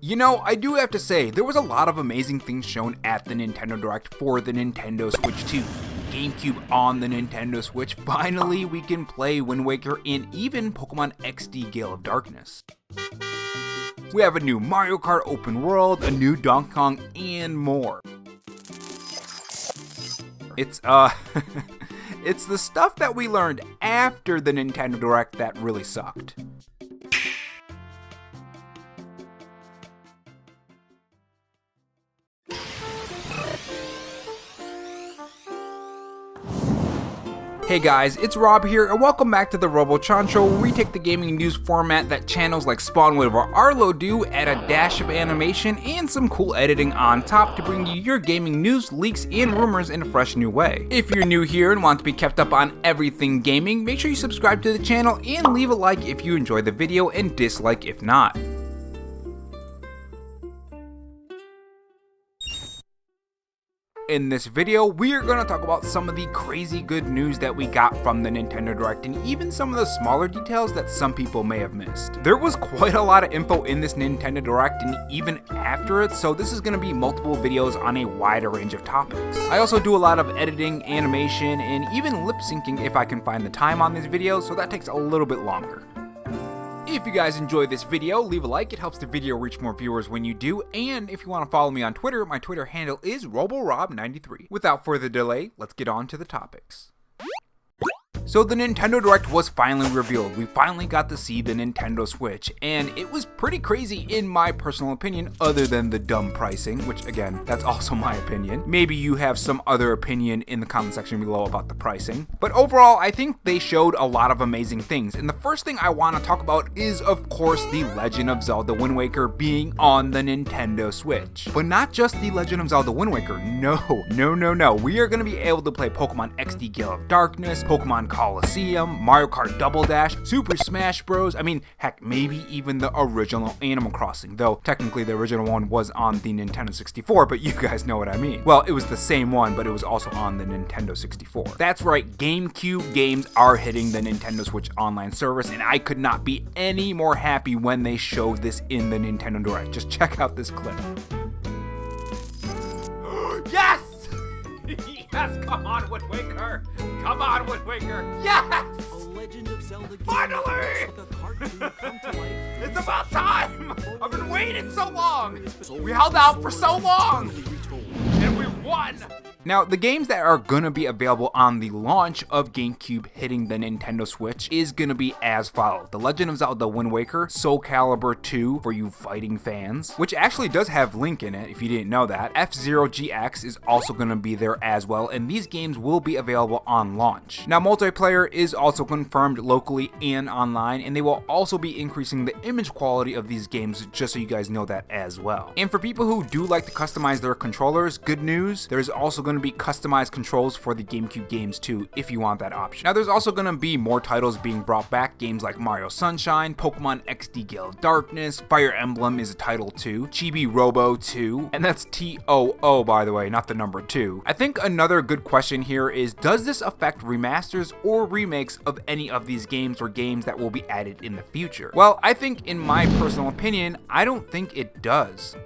You know, I do have to say, there was a lot of amazing things shown at the Nintendo Direct for the Nintendo Switch 2. GameCube on the Nintendo Switch. Finally, we can play Wind Waker and even Pokemon XD Gale of Darkness. We have a new Mario Kart open world, a new Donkey Kong, and more. It's it's the stuff that we learned after the Nintendo Direct that really sucked. Hey guys, it's Rob here, and welcome back to the Robo-Chan Show, where we take the gaming news format that channels like Spawnwood or Arlo do, add a dash of animation and some cool editing on top to bring you your gaming news, leaks, and rumors in a fresh new way. If you're new here and want to be kept up on everything gaming, make sure you subscribe to the channel and leave a like if you enjoy the video and dislike if not. In this video, we are going to talk about some of the crazy good news that we got from the Nintendo Direct and even some of the smaller details that some people may have missed. There was quite a lot of info in this Nintendo Direct and even after it, so this is going to be multiple videos on a wider range of topics. I also do a lot of editing, animation, and even lip syncing if I can find the time on these videos, so that takes a little bit longer. If you guys enjoyed this video, leave a like, it helps the video reach more viewers when you do, and if you want to follow me on Twitter, my Twitter handle is RoboRob93. Without further delay, let's get on to the topics. So the Nintendo Direct was finally revealed. We finally got to see the Nintendo Switch, and it was pretty crazy in my personal opinion, other than the dumb pricing, which again, that's also my opinion. Maybe you have some other opinion in the comment section below about the pricing. But overall, I think they showed a lot of amazing things, and the first thing I want to talk about is, of course, The Legend of Zelda Wind Waker being on the Nintendo Switch. But not just The Legend of Zelda Wind Waker, no. We are going to be able to play Pokemon XD Gale of Darkness, Pokemon Coliseum, Mario Kart Double Dash, Super Smash Bros. I mean, heck, maybe even the original Animal Crossing, though technically the original one was on the Nintendo 64, but you guys know what I mean. Well, it was the same one, but it was also on the Nintendo 64. That's right, GameCube games are hitting the Nintendo Switch online service, and I could not be any more happy when they showed this in the Nintendo Direct. Just check out this clip. Yes! Yes, come on, Wind Waker! Come on, Wind Waker! Yes! A Legend of Zelda game. Finally! Like a cartoon come to life. It's about time! I've been waiting so long! We held out for so long! And we won! Now, the games that are gonna be available on the launch of GameCube hitting the Nintendo Switch is gonna be as follows. The Legend of Zelda Wind Waker, Soul Calibur 2 for you fighting fans, which actually does have Link in it if you didn't know that. F-Zero GX is also gonna be there as well, and these games will be available on launch. Now, multiplayer is also confirmed locally and online, and they will also be increasing the image quality of these games, just so you guys know that as well. And for people who do like to customize their controllers, good news, there's also going to be customized controls for the GameCube games too, if you want that option. Now, there's also going to be more titles being brought back, games like Mario Sunshine, Pokemon XD Gale of Darkness, Fire Emblem is a title too, Chibi Robo 2, and that's TOO by the way, not the number 2. I think another good question here is, does this affect remasters or remakes of any of these games or games that will be added in the future? Well, I think in my personal opinion, I don't think it does.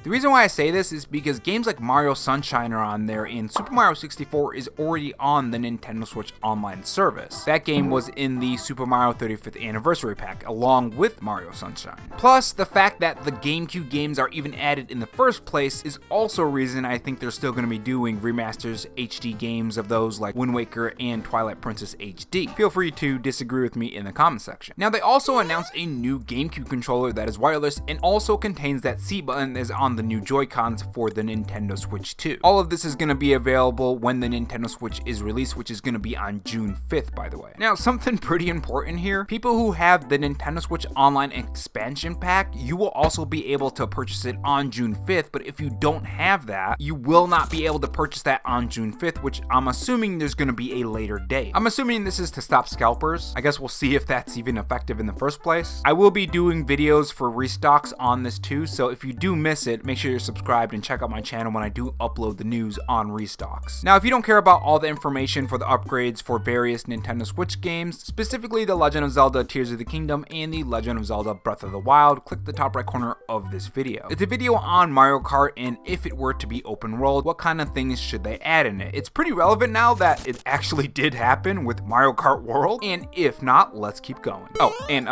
The reason why I say this is because games like Mario Sunshine are on there, and Super Mario 64 is already on the Nintendo Switch online service. That game was in the Super Mario 35th Anniversary Pack, along with Mario Sunshine. Plus, the fact that the GameCube games are even added in the first place is also a reason I think they're still going to be doing remasters HD games of those like Wind Waker and Twilight Princess HD. Feel free to disagree with me in the comment section. Now, they also announced a new GameCube controller that is wireless and also contains that C button that is on the new Joy-Cons for the Nintendo Switch 2. All of this is going to be available when the Nintendo Switch is released, which is going to be on June 5th, by the way. Now, something pretty important here, people who have the Nintendo Switch Online Expansion Pack, you will also be able to purchase it on June 5th, but if you don't have that, you will not be able to purchase that on June 5th, which I'm assuming there's going to be a later date. I'm assuming this is to stop scalpers. I guess we'll see if that's even effective in the first place. I will be doing videos for restocks on this too, so if you do miss it, make sure you're subscribed and check out my channel when I do upload the news on restocks. Now, if you don't care about all the information for the upgrades for various Nintendo Switch games, specifically The Legend of Zelda Tears of the Kingdom and The Legend of Zelda Breath of the Wild, click the top right corner of this video. It's a video on Mario Kart, and if it were to be open world, what kind of things should they add in it? It's pretty relevant now that it actually did happen with Mario Kart World, and if not, let's keep going. Oh, and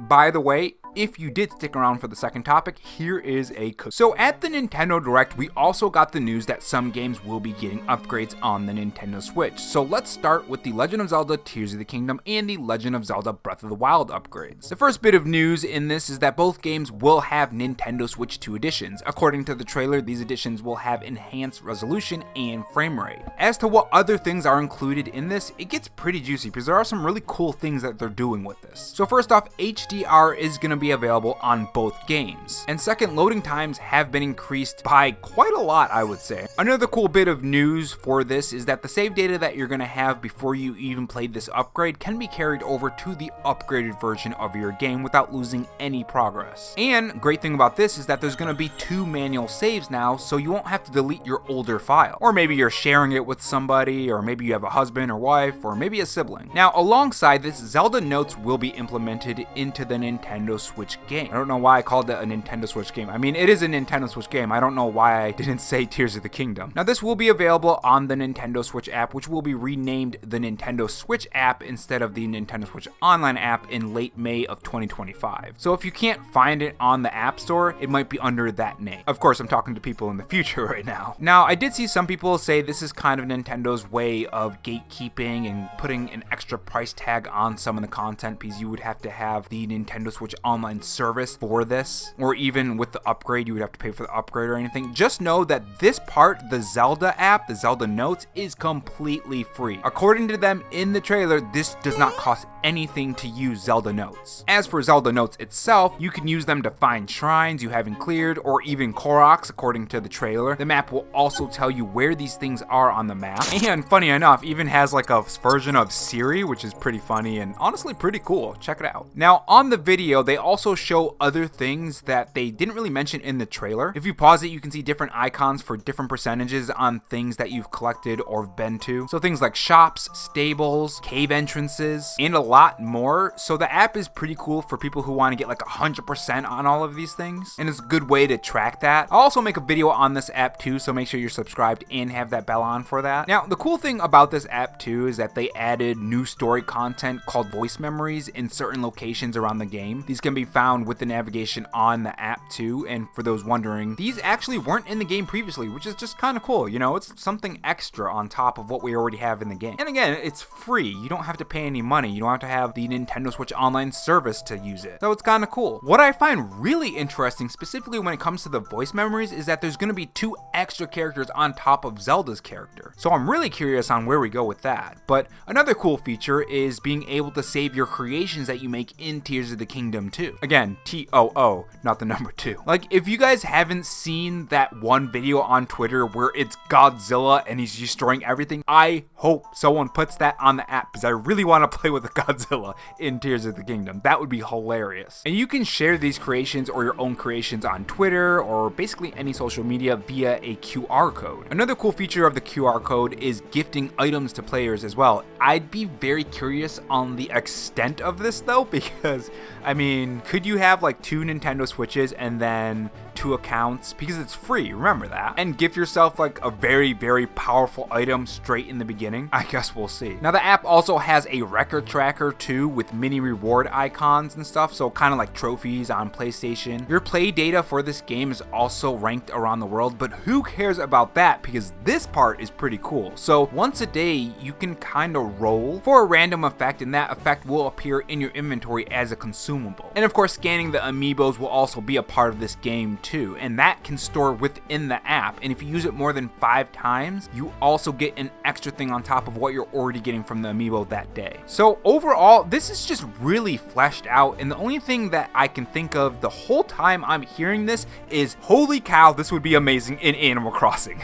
by the way, if you did stick around for the second topic, here is a cookie. So at the Nintendo Direct, we also got the news that some games will be getting upgrades on the Nintendo Switch. So let's start with The Legend of Zelda Tears of the Kingdom and The Legend of Zelda Breath of the Wild upgrades. The first bit of news in this is that both games will have Nintendo Switch 2 editions. According to the trailer, these editions will have enhanced resolution and frame rate. As to what other things are included in this, it gets pretty juicy because there are some really cool things that they're doing with this. So first off, HDR is going to be available on both games. And second, loading times have been increased by quite a lot, I would say. Another cool bit of news for this is that the save data that you're going to have before you even played this upgrade can be carried over to the upgraded version of your game without losing any progress. And great thing about this is that there's going to be 2 manual saves now, so you won't have to delete your older file. Or maybe you're sharing it with somebody, or maybe you have a husband or wife, or maybe a sibling. Now, alongside this, Zelda Notes will be implemented into the Nintendo Switch game. I don't know why I called it a Nintendo Switch game. I mean, it is a Nintendo Switch game. I don't know why I didn't say Tears of the Kingdom. Now, this will be available on the Nintendo Switch app, which will be renamed the Nintendo Switch app instead of the Nintendo Switch Online app in late May of 2025. So if you can't find it on the App Store, it might be under that name. Of course, I'm talking to people in the future right now. Now, I did see some people say this is kind of Nintendo's way of gatekeeping and putting an extra price tag on some of the content because you would have to have the Nintendo Switch Online service for this, or even with the upgrade, you would have to pay for the upgrade or anything. Just know that this part, the Zelda app, the Zelda Notes, is completely free. According to them in the trailer, this does not cost anything to use Zelda Notes. As for Zelda Notes itself, you can use them to find shrines you haven't cleared, or even Koroks, according to the trailer. The map will also tell you where these things are on the map, and funny enough, even has like a version of Siri, which is pretty funny and honestly pretty cool. Check it out. Now, on the video, they also show other things that they didn't really mention in the trailer. If you pause it, you can see different icons for different percentages on things that you've collected or been to. So things like shops, stables, cave entrances, and a lot more. So the app is pretty cool for people who want to get like 100% on all of these things, and it's a good way to track that. I'll also make a video on this app too, so make sure you're subscribed and have that bell on for that. Now, the cool thing about this app too is that they added new story content called voice memories in certain locations around the game. These can be found with the navigation on the app too, and for those wondering, these actually weren't in the game previously, which is just kind of cool. You know, it's something extra on top of what we already have in the game. And again, it's free. You don't have to pay any money. You don't have to have the Nintendo Switch Online service to use it. So it's kind of cool. What I find really interesting, specifically when it comes to the voice memories, is that there's going to be 2 extra characters on top of Zelda's character. So I'm really curious on where we go with that. But another cool feature is being able to save your creations that you make in Tears of the Kingdom too. Again, TOO, not the number 2. Like, if you guys haven't seen that one video on Twitter where it's Godzilla and he's destroying everything, I hope someone puts that on the app because I really want to play with a Godzilla in Tears of the Kingdom. That would be hilarious. And you can share these creations or your own creations on Twitter or basically any social media via a QR code. Another cool feature of the QR code is gifting items to players as well. I'd be very curious on the extent of this though, because I mean, could you have like 2 Nintendo Switches and then 2 accounts, because it's free, remember that, and gift yourself like a very, very powerful item straight in the beginning? I guess we'll see. Now, the app also has a record tracker too with mini reward icons and stuff, so kind of like trophies on PlayStation. Your play data for this game is also ranked around the world, but who cares about that, because this part is pretty cool. So once a day, you can kind of roll for a random effect, and that effect will appear in your inventory as a consumable. And of course, scanning the amiibos will also be a part of this game too, and that can store within the app, and if you use it more than 5 times, you also get an extra thing on top of what you're already getting from the amiibo that day. So overall, this is just really fleshed out, and the only thing that I can think of the whole time I'm hearing this is, holy cow, this would be amazing in Animal Crossing.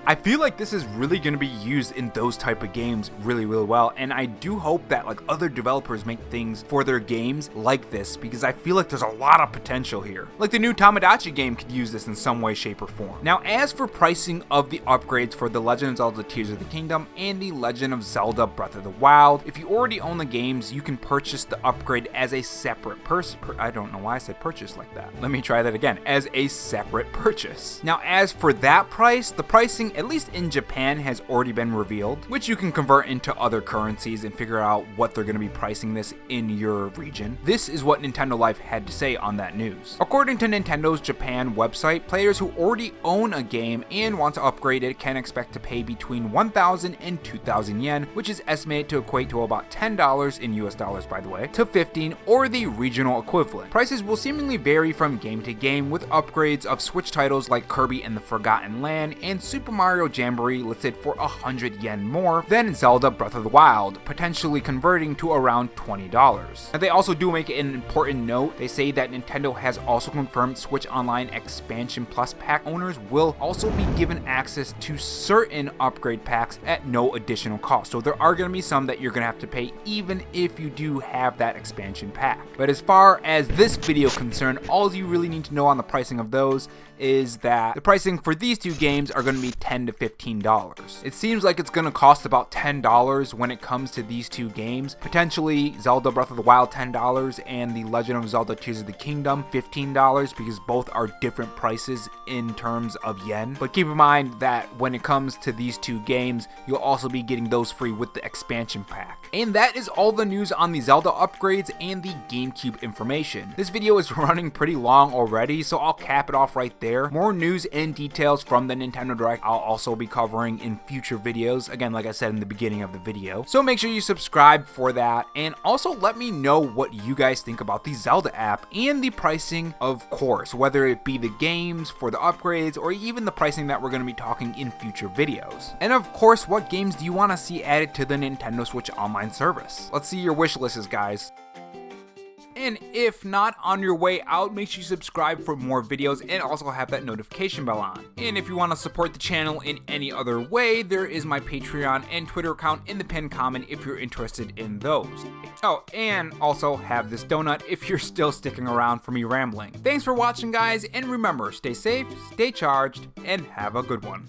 I feel like this is really going to be used in those type of games really well, and I do hope that like other developers make things for their games like this, because I feel like there's a lot of potential here. Like the new Tamagotchi game could use this in some way, shape, or form. Now, as for pricing of the upgrades for The Legend of Zelda Tears of the Kingdom and The Legend of Zelda Breath of the Wild, if you already own the games, you can purchase the upgrade as a separate I don't know why I said purchase like that. Let me try that again. As a separate purchase. Now, as for that price, the pricing, at least in Japan, has already been revealed, which you can convert into other currencies and figure out what they're going to be pricing this in your region. This is what Nintendo Life had to say on that news. According to Nintendo's Japan website, players who already own a game and want to upgrade it can expect to pay between 1,000 and 2,000 yen, which is estimated to equate to about $10 in US dollars, by the way, to 15, or the regional equivalent. Prices will seemingly vary from game to game, with upgrades of Switch titles like Kirby and the Forgotten Land and Super Mario Jamboree listed for 100 yen more than Zelda Breath of the Wild, potentially converting to around $20. And they also do make an important note. They say that Nintendo has also confirmed Switch Online Expansion Plus pack owners will also be given access to certain upgrade packs at no additional cost. So there are going to be some that you're going to have to pay even if you do have that expansion pack. But as far as this video concerned, all you really need to know on the pricing of those is that the pricing for these two games are going to be $10 to $15. It seems like it's going to cost about $10 when it comes to these two games. Potentially Zelda Breath of the Wild $10 and The Legend of Zelda Tears of the Kingdom $15, because both are different prices in terms of yen. But keep in mind that when it comes to these two games, you'll also be getting those free with the expansion pack. And that is all the news on the Zelda upgrades and the GameCube information. This video is running pretty long already, so I'll cap it off right there. More news and details from the Nintendo Direct I'll also be covering in future videos, again like I said in the beginning of the video. So make sure you subscribe for that, and also let me know what you guys think about the Zelda app and the pricing, of course, whether it be the games for the upgrades or even the pricing that we're going to be talking in future videos. And of course, what games do you want to see added to the Nintendo Switch Online service? Let's see your wish lists, guys. And if not, on your way out, make sure you subscribe for more videos and also have that notification bell on. And if you want to support the channel in any other way, there is my Patreon and Twitter account in the pinned comment if you're interested in those. Oh, and also have this donut if you're still sticking around for me rambling. Thanks for watching, guys, and remember, stay safe, stay charged, and have a good one.